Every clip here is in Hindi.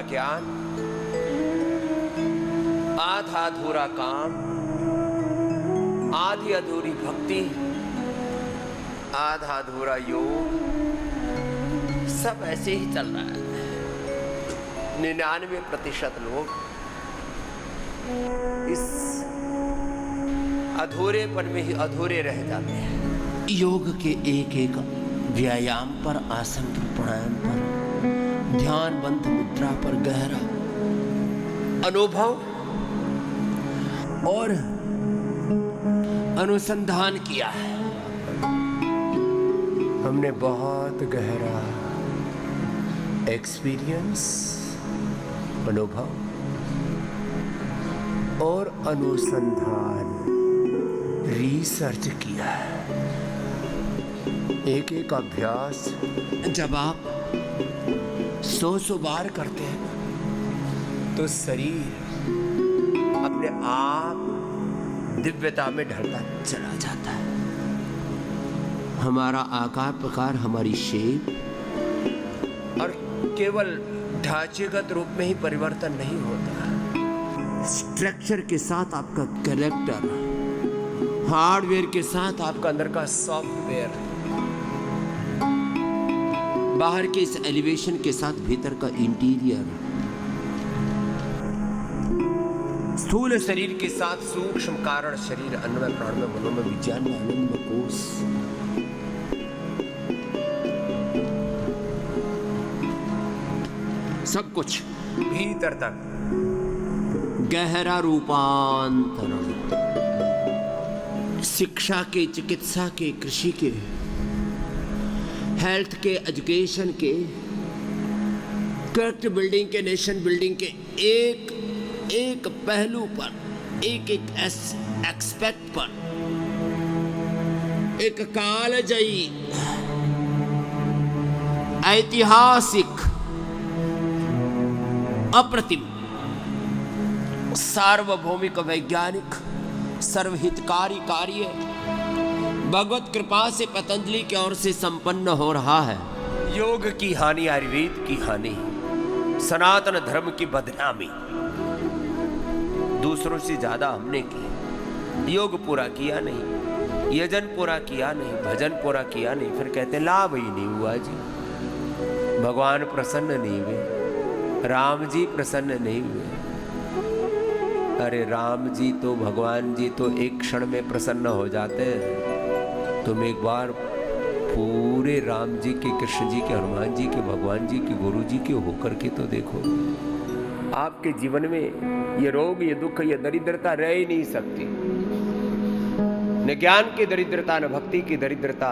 अधूरा ज्ञान, आधा अधूरा काम, आधी अधूरी भक्ति, आधा अधूरा योग, सब ऐसे ही चल रहा है। 99% लोग इस अधूरेपन में ही अधूरे रह जाते हैं। योग के एक एक व्यायाम पर, आसन पर, प्राणायाम पर, ध्यान बंद मुद्रा पर गहरा अनुभव और अनुसंधान किया है। हमने बहुत गहरा एक्सपीरियंस, अनुभव और अनुसंधान, रिसर्च किया है। एक एक अभ्यास जब आप 100 बार करते हैं तो शरीर अपने आप दिव्यता में ढलता चला जाता है। हमारा आकार प्रकार, हमारी शेप और केवल ढांचेगत रूप में ही परिवर्तन नहीं होता, स्ट्रक्चर के साथ आपका कैरेक्टर, हार्डवेयर के साथ आपका अंदर का सॉफ्टवेयर, बाहर के इस एलिवेशन के साथ भीतर का इंटीरियर, स्थूल शरीर के साथ सूक्ष्म कारण शरीर, अन्नमय प्राणमय मनोमय विज्ञानमय आनंदमय कोश, सब कुछ भीतर तक गहरा रूपांतरण, शिक्षा के, चिकित्सा के, कृषि के, हेल्थ के, एजुकेशन के, कैरेक्टर बिल्डिंग के, नेशन बिल्डिंग के एक एक पहलू पर, एक एक एक्सपेक्ट पर एक कालजयी, ऐतिहासिक, अप्रतिम, सार्वभौमिक, वैज्ञानिक, सर्वहितकारी कार्य भगवत कृपा से पतंजलि की ओर से संपन्न हो रहा है। योग की हानि, आयुर्वेद की हानि, सनातन धर्म की बदनामी दूसरों से ज्यादा हमने की। योग पूरा किया नहीं, यजन पूरा किया नहीं, भजन पूरा किया नहीं, फिर कहते लाभ ही नहीं हुआ जी, भगवान प्रसन्न नहीं हुए, राम जी प्रसन्न नहीं हुए। अरे राम जी तो, भगवान जी तो एक क्षण में प्रसन्न हो जाते हैं। तुम एक बार पूरे राम जी के, कृष्ण जी के, हनुमान जी के, भगवान जी के, गुरु जी के होकर के तो देखो। आपके जीवन में ये रोग, ये दुख, ये दरिद्रता रह ही नहीं सकती। न ज्ञान की दरिद्रता, न भक्ति की दरिद्रता,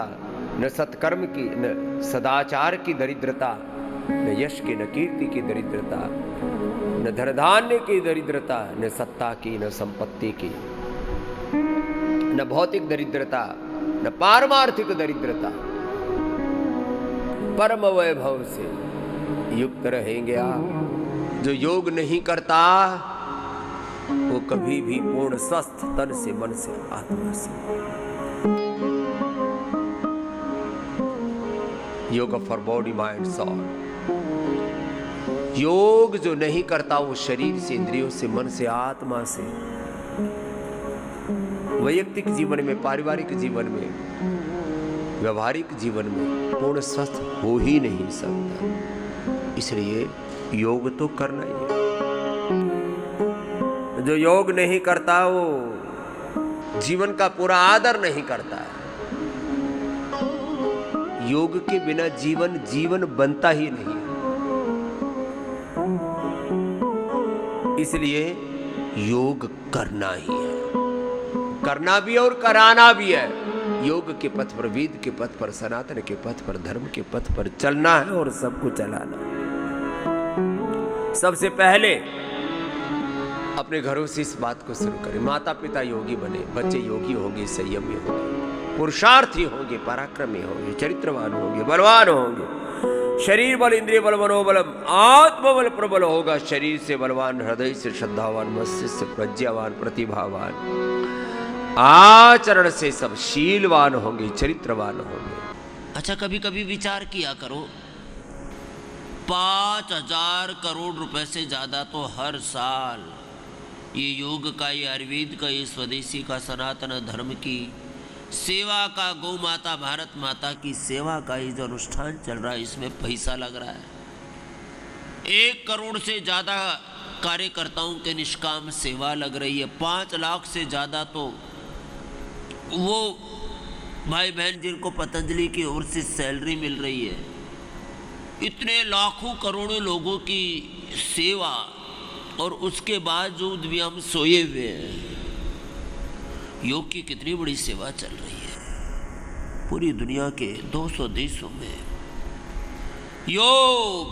न सत्कर्म की, न सदाचार की दरिद्रता, न यश की, न कीर्ति की दरिद्रता, न धनधान्य की दरिद्रता, न सत्ता की, न संपत्ति की, न भौतिक दरिद्रता, न पारमार्थिक दरिद्रता। परम वैभव से युक्त रहेंगे आप। जो योग नहीं करता वो कभी भी पूर्ण स्वस्थ तन से, मन से, आत्मा से। योग फॉर बॉडी माइंड सॉल। योग जो नहीं करता वो शरीर से, इंद्रियों से, मन से, आत्मा से, वैयक्तिक जीवन में, पारिवारिक जीवन में, व्यवहारिक जीवन में पूर्ण स्वस्थ हो ही नहीं सकता। इसलिए योग तो करना ही है। जो योग नहीं करता वो जीवन का पूरा आदर नहीं करता है। योग के बिना जीवन बनता ही नहीं है। इसलिए योग करना ही है, करना भी और कराना भी है। योग के पथ पर, वेद के पथ पर, सनातन के पथ पर, धर्म के पथ पर चलना है और सबको चलाना। सबसे पहले अपने घरों से इस बात को शुरू करें। माता पिता योगी बने, बच्चे योगी होंगे, संयमी होंगे, पुरुषार्थी होंगे, पराक्रमी होंगे, चरित्रवान होंगे, बलवान होंगे। शरीर बल, इंद्रिय बल, मनोबलम, आत्मबल प्रबल होगा। शरीर से बलवान, हृदय से श्रद्धावान, मस्तिष्क से प्रज्ञावान, प्रतिभावान, आचरण से सब शीलवान होंगे, चरित्रवान होंगे। अच्छा, कभी कभी विचार किया करो, 5,000 करोड़ रुपए से ज़्यादा तो हर साल ये योग का, ये आयुर्वेद का, ये स्वदेशी का, सनातन धर्म की सेवा का, गौ माता भारत माता की सेवा का ये जो अनुष्ठान चल रहा है, इसमें पैसा लग रहा है। 1 करोड़ से ज़्यादा कार्यकर्ताओं के निष्काम सेवा लग रही है। 5 लाख से ज़्यादा तो वो भाई बहन जिनको पतंजलि की ओर से सैलरी मिल रही है। इतने लाखों करोड़ों लोगों की सेवा, और उसके बावजूद भी हम सोए हुए हैं। योग की कितनी बड़ी सेवा चल रही है। पूरी दुनिया के 200 देशों में योग,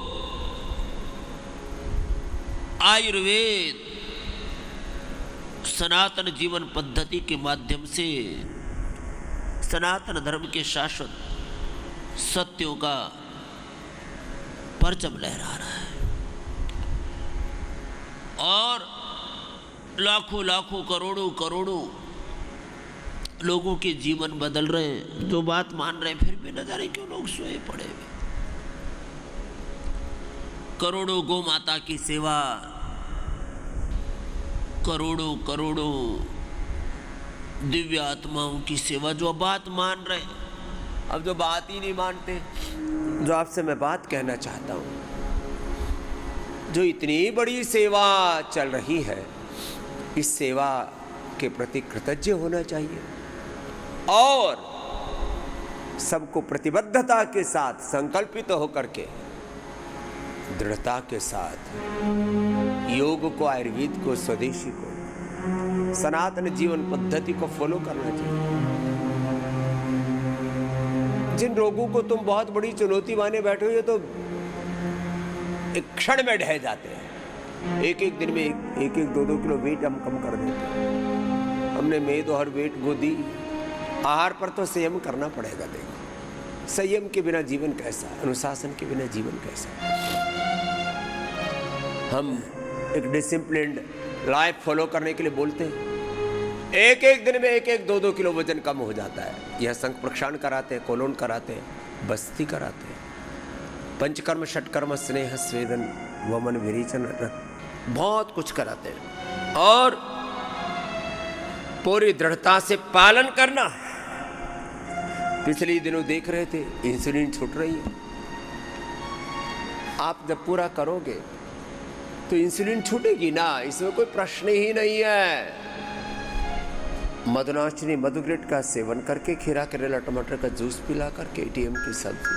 आयुर्वेद, सनातन जीवन पद्धति के माध्यम से सनातन धर्म के शाश्वत सत्यों का परचम लहरा रहा है, और लाखों लाखों करोड़ों करोड़ों लोगों के जीवन बदल रहे हैं। जो बात मान रहे हैं, फिर भी न जाने क्यों लोग सोए पड़े हुए। करोड़ों गौ माता की सेवा, करोड़ों करोड़ों दिव्य आत्माओं की सेवा, जो बात मान रहे हैं। अब जो बात ही नहीं मानते, जो आपसे मैं बात कहना चाहता हूं, जो इतनी बड़ी सेवा चल रही है, इस सेवा के प्रति कृतज्ञ होना चाहिए और सबको प्रतिबद्धता के साथ, संकल्पित होकर के, दृढ़ता के साथ योग को, आयुर्वेद को, स्वदेशी को, सनातन जीवन पद्धति को फॉलो करना चाहिए। जिन रोगों को तुम बहुत बड़ी चुनौती माने बैठे हो, ये तो एक क्षण में ढह जाते हैं। एक दिन में एक 2-2 किलो वेट हम कम कर देते हैं। हमने मेद और वेट गोदी। आहार पर तो संयम करना पड़ेगा। देखो, संयम के बिना जीवन कैसा, अनुशासन के बिना जीवन कैसा। हम एक डिसिप्लिन्ड लाइफ फॉलो करने के लिए बोलते हैं। एक दिन में 2-2 किलो वजन कम हो जाता है। यह संख प्रक्षालन कराते हैं, कोलोन कराते हैं, बस्ती कराते हैं, पंचकर्म, षटकर्म, स्नेह, स्वेदन, वमन, विरेचन, बहुत कुछ कराते हैं। और पूरी दृढ़ता से पालन करना। पिछले दिनों देख रहे थे, इंसुलिन छूट रही है। आप जब पूरा करोगे तो इंसुलिन छूटेगी ना, इसमें कोई प्रश्न ही नहीं है। मधुनाशिनी मधुग्रेट का सेवन करके, खीरा, करेला, टमाटर का जूस पिला करके, एटीएम की सब्जी,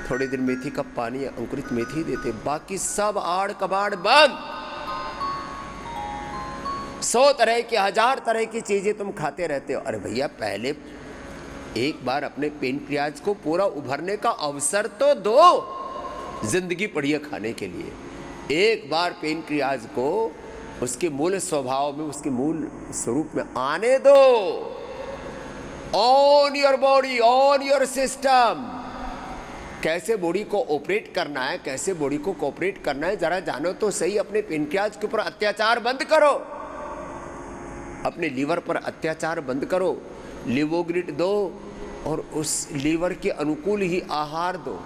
थोड़ी देर मेथी का पानी, अंकुरित मेथी देते, बाकी सब आड़ कबाड़ बंद। 100 तरह की, 1000 तरह की चीजें तुम खाते रहते हो। अरे भैया, पहले एक बार अपने पेनक्रियाज को पूरा उभरने का अवसर तो दो। जिंदगी पड़ी है खाने के लिए। एक बार पेनक्रियाज को उसके मूल स्वभाव में, उसके मूल स्वरूप में आने दो। On your body, on your system. कैसे बॉडी को ऑपरेट करना है, कैसे बॉडी को कोऑपरेट करना है, जरा जानो तो सही। अपने पेनक्रियाज के ऊपर अत्याचार बंद करो, अपने लीवर पर अत्याचार बंद करो। लिवोग्रिट दो और उस लीवर के अनुकूल ही आहार दो।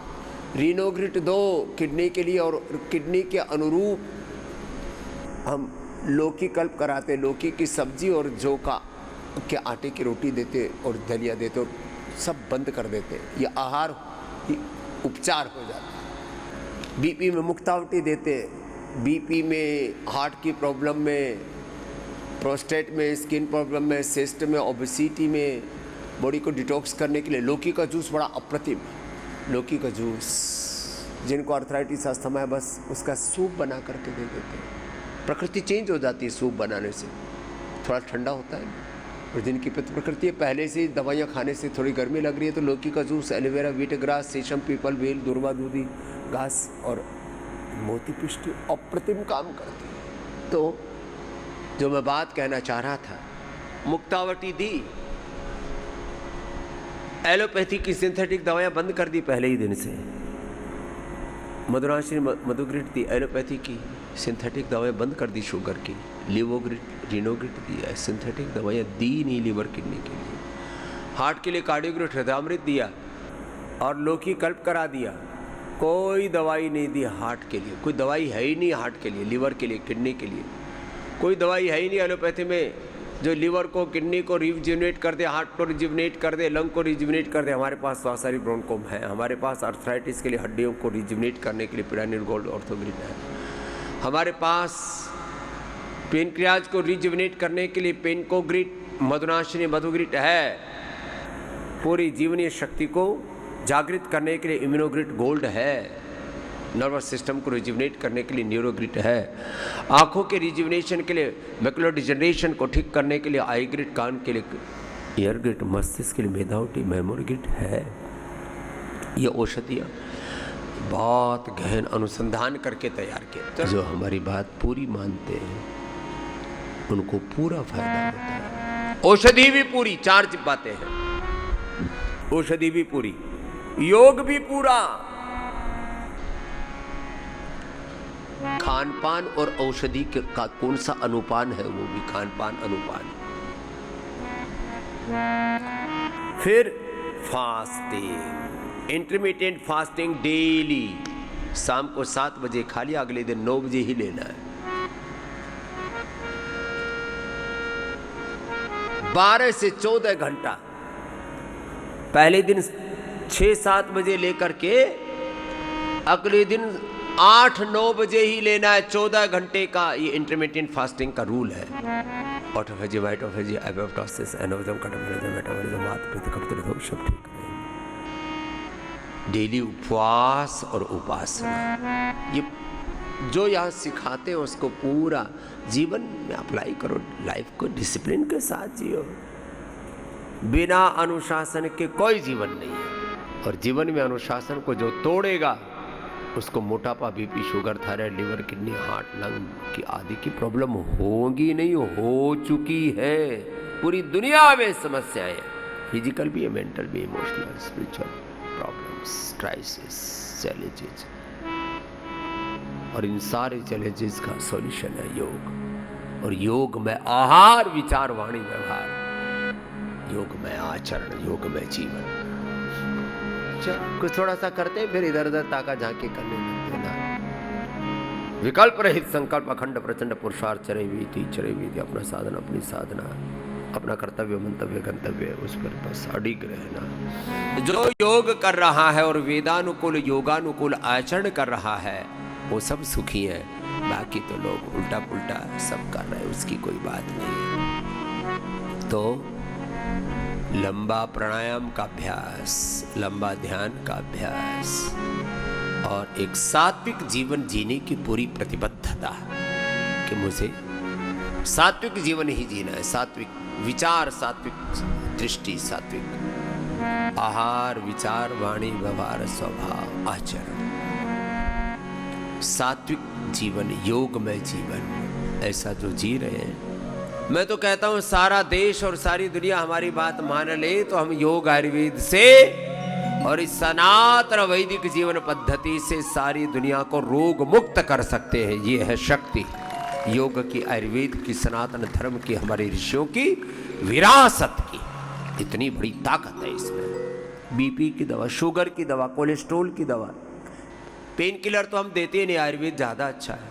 रीनोग्रिट दो किडनी के लिए, और किडनी के अनुरूप हम लौकी कल्प कराते, लौकी की सब्जी और जौ का के आटे की रोटी देते और दलिया देते, और सब बंद कर देते। ये आहार ही उपचार हो जाता। बीपी में मुक्तावटी देते, बीपी में, हार्ट की प्रॉब्लम में, प्रोस्टेट में, स्किन प्रॉब्लम में, सिस्ट में, ओबेसिटी में, बॉडी को डिटॉक्स करने के लिए लौकी का जूस बड़ा अप्रतिम। लौकी का जूस, जिनको अर्थराइटिस, अस्थमा है, बस उसका सूप बना करके दे देते हैं। प्रकृति चेंज हो जाती है सूप बनाने से, थोड़ा ठंडा होता है। और जिनकी प्रकृति पहले से दवाइयाँ खाने से थोड़ी गर्मी लग रही है, तो लौकी का juice, aloe vera, wheat grass, sesame, पीपल, बेल, दुर्वा, दूधी घास और मोती पिष्ट अप्रतिम काम करती है। तो जो मैं बात कहना चाह रहा था, मुक्तावटी दी, एलोपैथी की सिंथेटिक दवाइयाँ बंद कर दी पहले ही दिन से। मधुनाशिनी मधुग्रिट दी, एलोपैथी की सिंथेटिक दवाएं बंद कर दी, शुगर की। लिवोग्रिट, रीनोग्रिट दिया, सिंथेटिक दवाइयाँ दी नहीं लीवर किडनी के लिए। हार्ट के लिए कार्डियोग्रिट, हृदयामृत दिया और लौकी कल्प करा दिया। कोई दवाई नहीं दी हार्ट के लिए, कोई दवाई है ही नहीं हार्ट के लिए, लिवर के लिए, किडनी के लिए कोई दवाई है ही नहीं एलोपैथी में जो लिवर को, किडनी को रिजुविनेट कर दे, हार्ट को रिजुविनेट कर दे, लंग को रिजुविनेट कर दे। हमारे पास स्वासारी ब्रोंकोम है, हमारे पास आर्थराइटिस के लिए हड्डियों को रिजुविनेट करने के लिए पिरानिल गोल्ड ऑर्थोग्रिड है, हमारे पास पेनक्रियाज को रिजुविनेट करने के लिए पेनकोग्रिड, मधुनाशिनी मधुग्रिड है, पूरी जीवनीय शक्ति को जागृत करने के लिए इम्यूनोग्रिड गोल्ड है, नर्वस सिस्टम को रिजुविनेट करने के लिए न्यूरोग्रिड है, आंखों के रिजुविनेशन के लिए, मैकुलर डिजनरेशन को ठीक करने के लिए आई ग्रिड, कान के लिए ईयर ग्रिड, मस्तिष्क के लिए मेधावटी मेमोरी ग्रिड है। ये औषधियाँ बहुत गहन अनुसंधान करके तैयार किए, जो हमारी बात पूरी मानते हैं उनको पूरा फायदा होता है। औषधि भी पूरी, 4 बातें हैं, औषधि भी पूरी, योग भी पूरा, खान पान और औषधि का कौन सा अनुपान है, वो भी खान पान अनुपान। फिर फास्टिंग, इंटरमिटेंट फास्टिंग डेली, शाम को 7 बजे खा लिया, अगले दिन 9 बजे ही लेना है। 12 से 14 घंटा, पहले दिन 6-7 बजे लेकर के अगले दिन 8-9 बजे ही लेना है। 14 घंटे का ये इंटरमिटेंट फास्टिंग का रूल है। Autophagy, mitophagy, apoptosis, एनोजम, catabolism, metabolism, वात, पित्त, कफ, त्रिदोष सब ठीक रहेंगे। डेली उपवास और उपासना, ये जो यहाँ सिखाते हैं उसको पूरा जीवन में अप्लाई करो, लाइफ को डिसिप्लिन के साथ जियो। बिना अनुशासन के कोई जीवन नहीं है, और जीवन में अनुशासन को जो तोड़ेगा उसको मोटापा, BP, sugar, thyroid, liver, kidney, heart, lung की आदि की प्रॉब्लम होगी नहीं, हो चुकी है। पूरी दुनिया में समस्याएं हैं, फिजिकल भी है, मेंटल भी, emotional, spiritual problems, crisis, challenges, और इन सारे चैलेंजेस का सॉल्यूशन है योग। और योग में आहार, विचार, वाणी, व्यवहार, योग में आचरण, योग में जीवन। कुछ थोड़ा सा करते हैं, फिर इधर उधर ताका झांकी करने लगते ना। विकल्प रहित संकल्प, अखंड प्रचंड पुरुषार्थ, चरई वीति, अपना साधन, अपनी साधना, अपना कर्तव्य, मंतव्य, गंतव्य, उस पर बस अडिग रहना। जो योग कर रहा है और वेदानुकूल, योगानुकूल आचरण कर रहा है, वो सब सुखी है। बाकी तो लोग उल्टा पुल्टा सब कर रहे हैं, उसकी कोई बात नहीं। तो लंबा प्राणायाम का अभ्यास, लंबा ध्यान का अभ्यास, और एक सात्विक जीवन जीने की पूरी प्रतिबद्धता कि मुझे सात्विक जीवन ही जीना है। सात्विक विचार, सात्विक दृष्टि, सात्विक आहार, विचार, वाणी, व्यवहार, स्वभाव, आचरण, सात्विक जीवन, योगमय जीवन, ऐसा जो जी रहे हैं। मैं तो कहता हूं सारा देश और सारी दुनिया हमारी बात मान ले तो हम योग आयुर्वेद से और इस सनातन वैदिक जीवन पद्धति से सारी दुनिया को रोग मुक्त कर सकते हैं। ये है शक्ति योग की, आयुर्वेद की, सनातन धर्म की, हमारे ऋषियों की विरासत की। इतनी बड़ी ताकत है इसमें। बीपी की दवा, शुगर की दवा, कोलेस्ट्रोल की दवा, पेन किलर तो हम देते ही नहीं, आयुर्वेद ज़्यादा अच्छा है।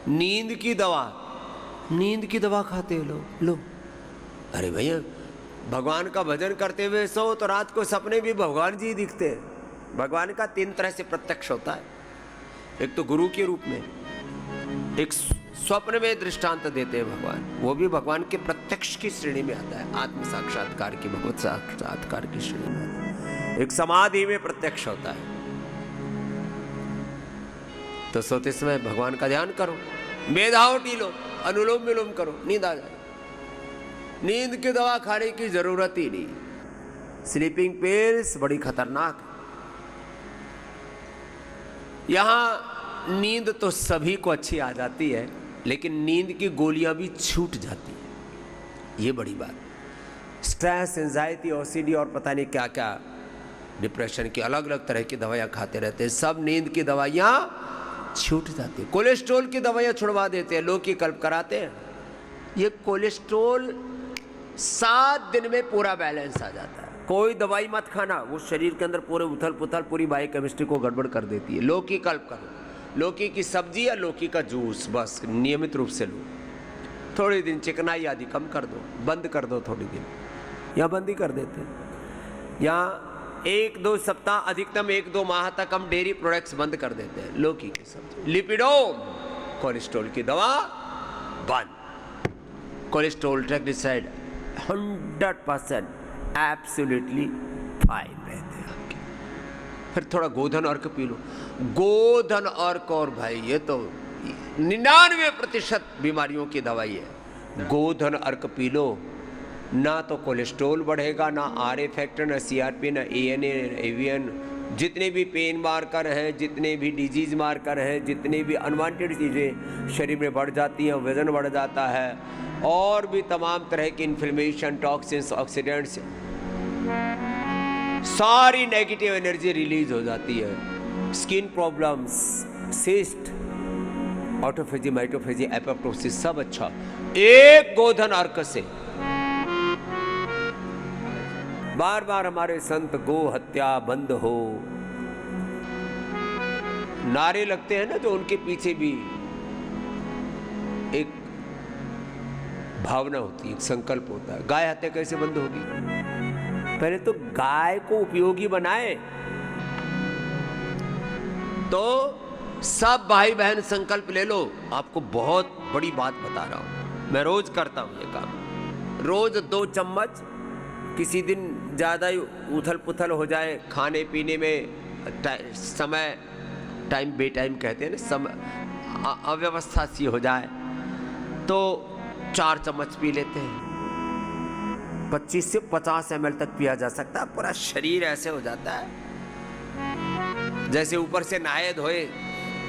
नींद की दवा, नींद की दवा खाते हैं लोग। लो, अरे भैया भगवान का भजन करते हुए सो तो रात को सपने भी भगवान जी दिखते हैं। भगवान का 3 तरह से प्रत्यक्ष होता है। एक तो गुरु के रूप में, एक स्वप्न में दृष्टांत देते हैं भगवान, वो भी भगवान के प्रत्यक्ष की श्रेणी में आता है, आत्म साक्षात्कार की, भगवत साक्षात्कार की श्रेणी में आता है। एक समाधि में प्रत्यक्ष होता है। तो सोते समय भगवान का ध्यान करो, मेधावटी लो, अनुलोम विलोम करो, नींद आ जाए। नींद की दवा खाने की जरूरत ही नहीं। स्लीपिंग पिल्स बड़ी खतरनाक। यहां नींद तो सभी को अच्छी आ जाती है, लेकिन नींद की गोलियां भी छूट जाती है। ये बड़ी बात। स्ट्रेस, एंजाइटी, ओसीडी और पता नहीं क्या क्या, डिप्रेशन की अलग अलग तरह की दवाइयां खाते रहते हैं, सब नींद की दवाइयां छूट जाती है। कोलेस्ट्रोल की दवाइयां छुड़वा देते हैं, लोग की कल्प कराते हैं। ये कोलेस्ट्रोल 7 दिन में पूरा बैलेंस आ जाता है। कोई दवाई मत खाना, वो शरीर के अंदर पूरे उथल पुथल पूरी बायोकेमिस्ट्री को गड़बड़ कर देती है। लौकी कल्प करो, लौकी की सब्जी या लौकी का जूस बस नियमित रूप से लो। थोड़े दिन चिकनाई आदि कम कर दो, बंद कर दो थोड़ी दिन, या बंद ही कर देते हैं। या 1-2 सप्ताह, अधिकतम 1-2 माह तक हम डेयरी प्रोडक्ट्स बंद कर देते हैं। लौकी की सब्जी, लिपिडोम कोलेस्ट्रॉल की दवा बंद। कोलेस्ट्रॉल ट्राइग्लिसराइड 100% एब्सोल्युटली फाइन रहते हैं आपके। फिर थोड़ा गोधन अर्क पी लो। गोधन अर्क, और भाई ये तो 99% बीमारियों की दवाई है। गोधन अर्क पी लो, ना तो कोलेस्ट्रॉल बढ़ेगा, ना आर फैक्टर, ना CRP, ना ANA, AVN, जितने भी पेन मार्कर हैं, जितने भी डिजीज मार्कर हैं, जितने भी अनवांटेड चीज़ें शरीर में बढ़ जाती हैं, वजन बढ़ जाता है, और भी तमाम तरह की इन्फ्लेमेशन, टॉक्सिन्स, ऑक्सीडेंट्स, सारी नेगेटिव एनर्जी रिलीज हो जाती है। Skin problems, cyst, autophagy, mitophagy, apoptosis, सब अच्छा एक गोधन अर्क से। बार बार हमारे संत गो हत्या बंद हो नारे लगते हैं ना, जो उनके पीछे भी एक भावना होती है, एक संकल्प होता है। गाय हत्या कैसे बंद होगी? पहले तो गाय को उपयोगी बनाए। तो सब भाई बहन संकल्प ले लो। आपको बहुत बड़ी बात बता रहा हूं, मैं रोज करता हूं ये काम। रोज 2 चम्मच, किसी दिन ज़्यादा ही उथल पुथल हो जाए खाने पीने में, समय टाइम बे टाइम कहते हैं ना, समय अव्यवस्था सी हो जाए तो 4 चम्मच पी लेते हैं। 25 से 50 ml तक पिया जा सकता है। पूरा शरीर ऐसे हो जाता है जैसे ऊपर से नहाए धोए।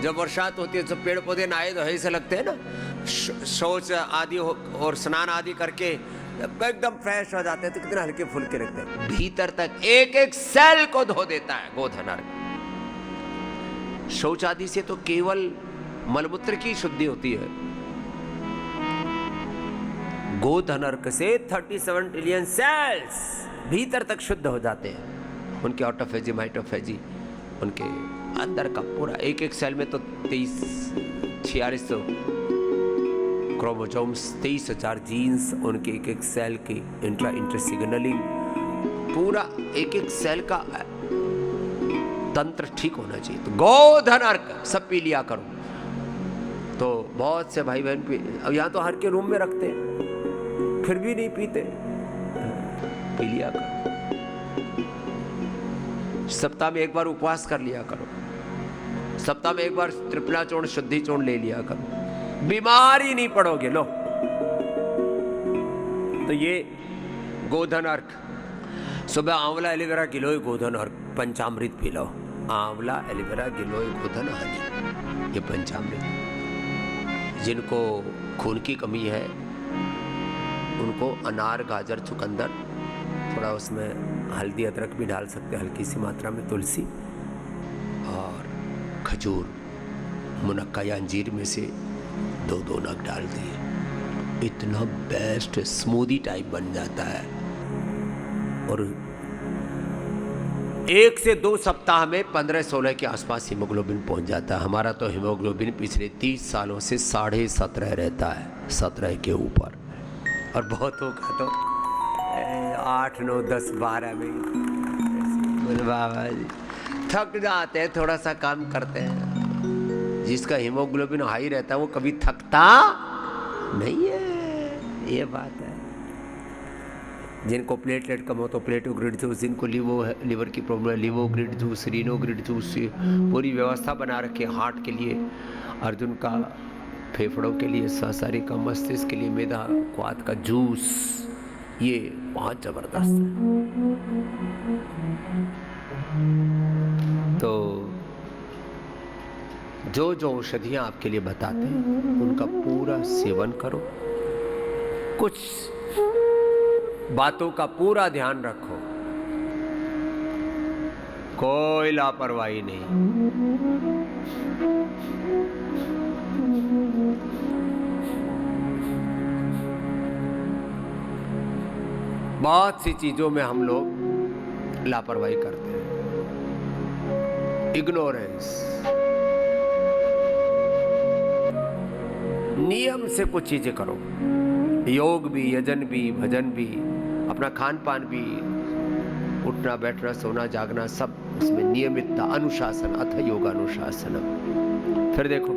जब बरसात होती है तो पेड़ पौधे नहाए धोए से लगते हैं ना, शौच आदि और स्नान आदि करके एकदम फ्रेश हो जाते हैं, तो कितना हल्के फुल्के रखते हैं। भीतर तक एक एक सेल को धो देता है गोधन अर्क। शौच आदि से तो केवल मलमूत्र की शुद्धि होती है, गोधन अर्क से 37 ट्रिलियन सेल्स भीतर तक शुद्ध हो जाते हैं। उनके ऑटोफेजी, माइटोफेजी, उनके अंदर का पूरा एक एक सेल में तो 4600 क्रोमोसोम्स, 23,000 जीन्स, उनके एक एक सेल की इंटर सिग्नलिंग, पूरा एक एक सेल का तंत्र ठीक होना चाहिए। तो गोधन अर्क सब पी लिया करो। तो बहुत से भाई बहन अब यहाँ तो हर के रूम में रखते हैं, फिर भी नहीं पीते, पी लिया करो। सप्ताह में एक बार उपवास कर लिया करो, सप्ताह में एक बार त्रिफला चूर्ण, शुद्धि चूर्ण ले लिया करो, बीमारी नहीं पड़ोगे। लो, तो ये गोधन अर्क। सुबह आंवला एलोवेरा गिलोय गोधन अर्क पंचामृत पी लो। आंवला एलोवेरा गिलोय गोधन हनी, ये पंचामृत। जिनको खून की कमी है उनको अनार, गाजर, चुकंदर, थोड़ा उसमें हल्दी अदरक भी डाल सकते हैं, हल्की सी मात्रा में तुलसी, और खजूर, मुनक्का या अंजीर में से 2-2 नग डाल दिए। इतना बेस्ट स्मूदी टाइप बन जाता है। और 1 से 2 सप्ताह में 15-16 के आसपास हीमोग्लोबिन पहुंच जाता है। हमारा तो हीमोग्लोबिन पिछले 30 सालों से 17.5 रहता है, 17 के ऊपर, और बहुतों का तो 8, 9, 10, 12 में। बोले बाबा जी थक जाते हैं, थोड़ा सा काम करते हैं। जिसका हीमोग्लोबिन हाई रहता है वो कभी थकता नहीं है, ये बात है। जिनको प्लेटलेट कम हो तो प्लेटो ग्रिड जूस, जिनको लीवर की प्रॉब्लम है Livogrit juice, Renogrit juice, पूरी व्यवस्था बना रखी है हार्ट के लिए, अर्जुन का फेफड़ों के लिए, सहसारी का मस्तिष्क के लिए, मेधा क्वाथ का जूस, ये बहुत जबरदस्त है। तो जो जो औषधियाँ आपके लिए बताते हैं उनका पूरा सेवन करो। कुछ बातों का पूरा ध्यान रखो, कोई लापरवाही नहीं। बहुत सी चीज़ों में हम लोग लापरवाही करते हैं, इग्नोरेंस। नियम से कुछ चीजें करो, योग भी, यजन भी, भजन भी, अपना खान पान भी, उठना बैठना सोना जागना सब उसमें नियमितता, अनुशासन, अथ योगानुशासनम। फिर देखो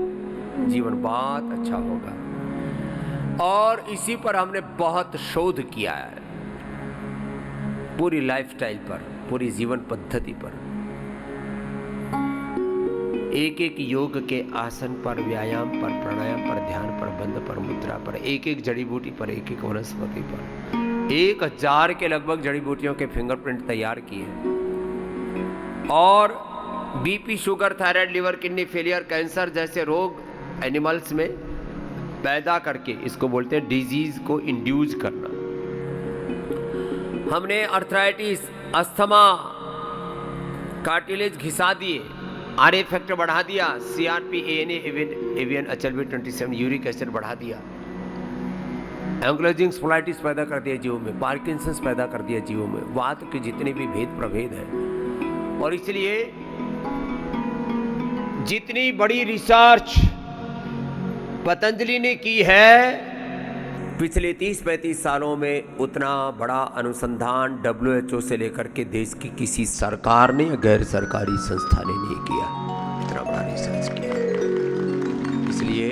जीवन बहुत अच्छा होगा। और इसी पर हमने बहुत शोध किया है, पूरी लाइफस्टाइल पर, पूरी जीवन पद्धति पर, एक एक योग के आसन पर, व्यायाम पर, प्राणायाम पर, ध्यान पर, बंध पर, मुद्रा पर, एक एक जड़ी बूटी पर, एक एक वनस्पति पर 1000 के लगभग जड़ी बूटियों के फिंगरप्रिंट तैयार किए। और BP, sugar, thyroid, liver, kidney failure, cancer जैसे रोग एनिमल्स में पैदा करके, इसको बोलते हैं डिजीज को इंड्यूस करना। हमने अर्थराइटिस, अस्थमा, कार्टिलेज घिसा दिए, आरए फैक्टर बढ़ा दिया, सीआरपी, एएनए, एवियन, एचएलवी 27, यूरिक एसिड बढ़ा दिया, एंक्लोजिंग स्पोलाइटिस पैदा कर दिया जीवों में, पार्किंसंस पैदा कर दिया जीवों में, वात के जितने भी भेद प्रभेद हैं। और इसलिए जितनी बड़ी रिसर्च पतंजलि ने की है पिछले 30-35 सालों में, उतना बड़ा अनुसंधान WHO से लेकर के देश की किसी सरकार ने या गैर सरकारी संस्था ने नहीं किया, इतना बड़ा रिसर्च किया। इसलिए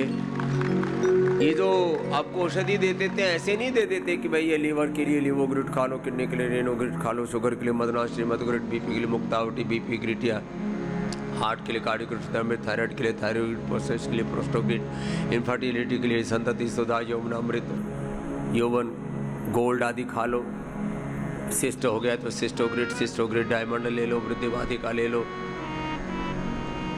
ये जो आपको औषधि दे देते हैं, ऐसे नहीं दे देते कि भाई ये लीवर के लिए लिवोग्रिड खा लो, किडनी के लिए रेनोग्रिड खा लो, शुगर के लिए मदनाश्री मधुग्रिड, बीपी के लिए मुक्तावटी, बीपी ग्रिटिया, हार्ट के लिए कार्डियोग्रिड, थायराइड के लिए थायराइड, प्रोसेस के लिए प्रोस्टोग्रिड, इनफर्टिलिटी के लिए संतति सुधा, यौवनामृत, यौवन गोल्ड आदि खा लो। सिस्ट हो गया तो सिस्टोग्रिड डायमंड ले लो, वृद्धिवाधिका ले लो,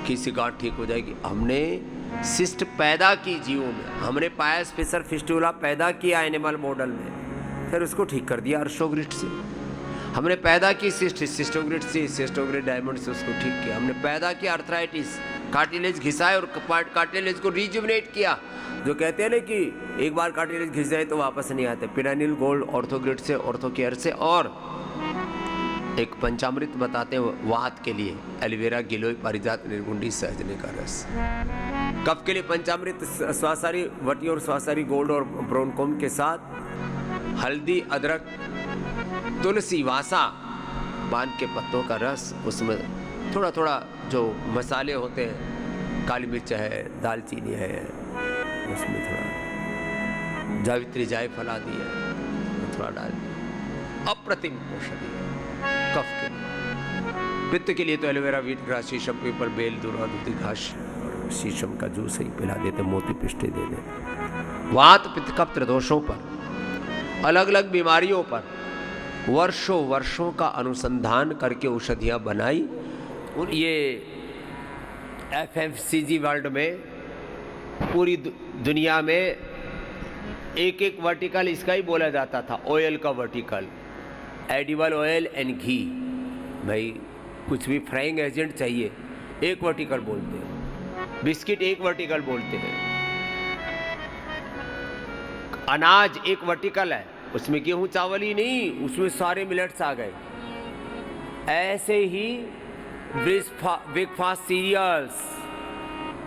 किसी गांठ ठीक हो जाएगी। हमने सिस्ट पैदा की जीवों में, हमने पायस फिशर फिस्टुला पैदा किया एनिमल मॉडल में, फिर उसको ठीक कर दिया अर्शोग्रिड से। हमने पैदा की सिस्टोग्रिड से, सिस्टोग्रिड डायमंड से उसको ठीक किया। हमने पैदा किया अर्थराइटिस, कार्टिलेज घिसाए और कार्टिलेज को रिजुविनेट किया। जो कहते हैं ना कि एक बार कार्टिलेज घिस जाए तो वापस नहीं आते, पिरानिल गोल्ड ऑर्थोग्रिड से, ऑर्थोकेयर से। और एक पंचामृत बताते हैं वात के लिए, एलोवेरा, गिलोय, पारिजात, निर्गुंडी, सहजने का रस। कफ के लिए पंचामृत, स्वासारी वटी और स्वासारी गोल्ड और ब्रोनकोम के साथ, हल्दी, अदरक, तुलसी, वासा, पान के पत्तों का रस, उसमें थोड़ा थोड़ा जो मसाले होते हैं, काली मिर्च है, दालचीनी है, उसमें थोड़ा जावित्री, जायफल आदि है, थोड़ा डाल, अप्रतिम औषधि है कफ के लिए। पित्त के लिए तो एलोवेरा, वीट ग्रास, शीशम, पीपल, बेल, दूरा, दूधी घास, शीशम का जूस ही पिला देते, मोती पिष्टे दे दे। वात, पित्त, कफ त्रिदोषों पर, अलग अलग बीमारियों पर वर्षों वर्षों का अनुसंधान करके औषधियाँ बनाई। और ये FMCG वर्ल्ड में, पूरी दुनिया में एक एक वर्टिकल इसका ही बोला जाता था, ऑयल का वर्टिकल, एडिबल ऑयल एंड घी। भाई कुछ भी फ्राइंग एजेंट चाहिए, एक वर्टिकल बोलते हैं, बिस्किट एक वर्टिकल बोलते हैं, अनाज एक वर्टिकल है, उसमें गेहूं चावल ही नहीं, उसमें सारे मिलेट्स आ गए। ऐसे ही ब्रेकफास्ट सीरियल्स,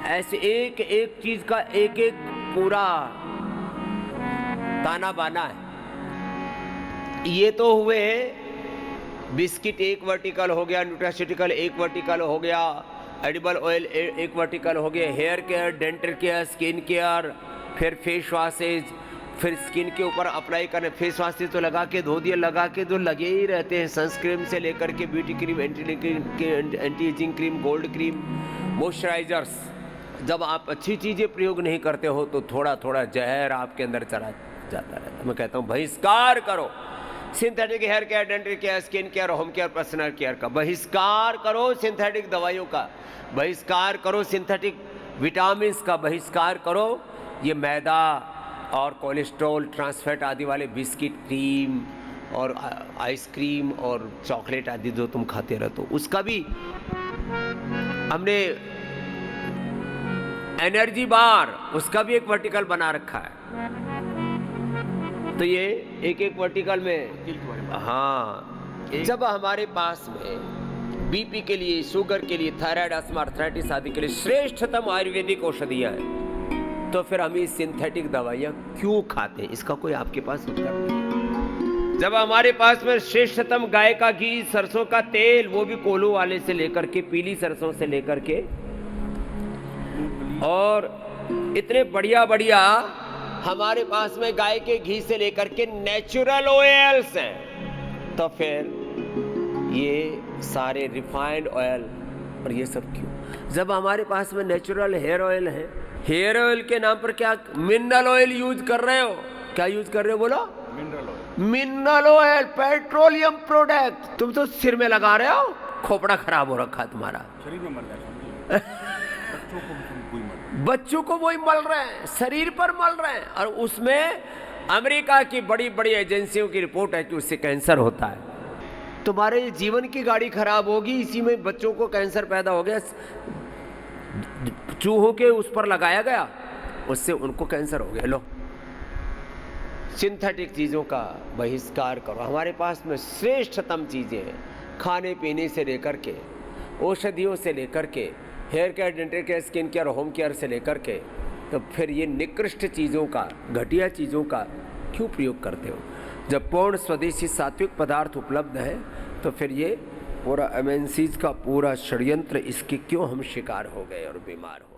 ऐसे एक एक चीज का एक एक पूरा ताना बाना है। ये तो हुए बिस्किट एक वर्टिकल हो गया, न्यूट्रास्यूटिकल एक वर्टिकल हो गया, एडिबल ऑयल एक वर्टिकल हो गया, hair care, dental care, skin care, फिर फेस वॉशेज, फिर स्किन के ऊपर अप्लाई करने, फेस वॉश से तो लगा के धो दिया, लगा के तो लगे ही रहते हैं, सनस्क्रीन से लेकर के beauty cream, anti ageing cream, gold cream, moisturisers. जब आप अच्छी चीज़ें प्रयोग नहीं करते हो तो थोड़ा थोड़ा जहर आपके अंदर चला जाता रहता है। मैं कहता हूँ बहिष्कार करो synthetic hair care, dental care, skin care, home care, personal care का बहिष्कार करो, सिंथेटिक दवाइयों का बहिष्कार करो, सिंथेटिक विटामिन का बहिष्कार करो। ये मैदा और कोलेस्ट्रॉल, ट्रांसफैट आदि वाले बिस्किट, क्रीम और आइसक्रीम और चॉकलेट आदि जो तुम खाते रहते हो, उसका भी हमने एनर्जी बार, उसका भी एक वर्टिकल बना रखा है। तो ये एक एक वर्टिकल में, हाँ, जब हमारे पास में बीपी के लिए, शुगर के लिए, थायराइड, अस्थमा, आर्थराइटिस आदि के लिए श्रेष्ठतम आयुर्वेदिक औषधियां हैं, तो फिर हम ये सिंथेटिक दवाइयां क्यों खाते हैं? इसका कोई आपके पास उत्तर नहीं। जब हमारे पास में श्रेष्ठतम गाय का घी, सरसों का तेल, वो भी कोल्हू वाले से लेकर के, पीली सरसों से लेकर के, और इतने बढ़िया बढ़िया हमारे पास में गाय के घी से लेकर के नेचुरल ऑयल्स हैं, तो फिर ये सारे रिफाइंड ऑयल और ये सब क्यों? जब हमारे पास में नेचुरल हेयर ऑयल है, हेयर ऑयल के नाम पर क्या मिनरल ऑयल यूज कर रहे हो? क्या यूज कर रहे हो बोलो? Mineral oil, petroleum product. तुम तो सिर में लगा रहे हो, खोपड़ा खराब हो रखा तुम्हारा, शरीर में मल रहा है, बच्चों को वही मल रहे हैं, शरीर पर मल रहे हैं, और उसमें अमेरिका की बड़ी बड़ी एजेंसियों की रिपोर्ट है कि उससे कैंसर होता है। तुम्हारे जीवन की गाड़ी खराब होगी, इसी में बच्चों को कैंसर पैदा हो गया, चूहों के उस पर लगाया गया, उससे उनको कैंसर हो गया। लो, सिंथेटिक चीज़ों का बहिष्कार करो। हमारे पास में श्रेष्ठतम चीज़ें हैं, खाने पीने से लेकर के, औषधियों से लेकर के, hair care, dental care, skin care, home care से लेकर के, तो फिर ये निकृष्ट चीज़ों का, घटिया चीज़ों का क्यों प्रयोग करते हो? जब पूर्ण स्वदेशी सात्विक पदार्थ उपलब्ध है, तो फिर ये पूरा एमएनसीज का पूरा षड्यंत्र, इसके क्यों हम शिकार हो गए और बीमार हो